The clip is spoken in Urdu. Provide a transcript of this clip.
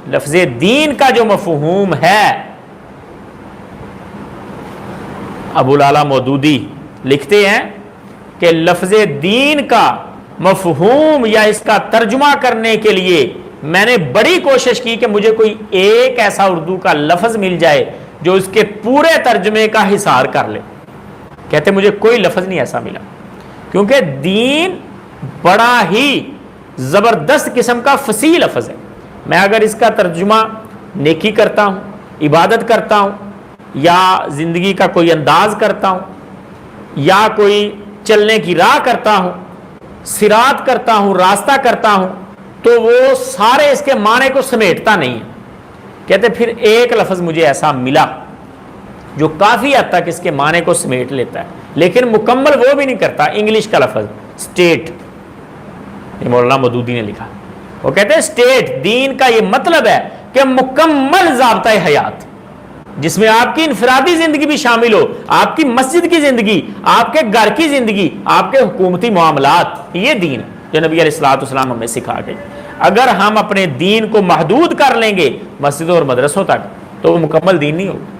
لفظ دین کا جو مفہوم ہے، ابو العلا مودودی لکھتے ہیں کہ لفظ دین کا مفہوم یا اس کا ترجمہ کرنے کے لیے میں نے بڑی کوشش کی کہ مجھے کوئی ایک ایسا اردو کا لفظ مل جائے جو اس کے پورے ترجمے کا حصار کر لے. کہتے مجھے کوئی لفظ نہیں ایسا ملا، کیونکہ دین بڑا ہی زبردست قسم کا فصیح لفظ ہے. میں اگر اس کا ترجمہ نیکی کرتا ہوں، عبادت کرتا ہوں، یا زندگی کا کوئی انداز کرتا ہوں، یا کوئی چلنے کی راہ کرتا ہوں، صراط کرتا ہوں، راستہ کرتا ہوں، تو وہ سارے اس کے معنی کو سمیٹتا نہیں ہے. کہتے پھر ایک لفظ مجھے ایسا ملا جو کافی حد تک اس کے معنی کو سمیٹ لیتا ہے، لیکن مکمل وہ بھی نہیں کرتا. انگلش کا لفظ اسٹیٹ، یہ مولانا مودودی نے لکھا. وہ کہتے ہیں اسٹیٹ دین کا یہ مطلب ہے کہ مکمل ضابطۂ حیات، جس میں آپ کی انفرادی زندگی بھی شامل ہو، آپ کی مسجد کی زندگی، آپ کے گھر کی زندگی، آپ کے حکومتی معاملات. یہ دین جو نبی علیہ الصلوۃ والسلام ہمیں سکھا گئے. اگر ہم اپنے دین کو محدود کر لیں گے مسجدوں اور مدرسوں تک تو وہ مکمل دین نہیں ہوگا.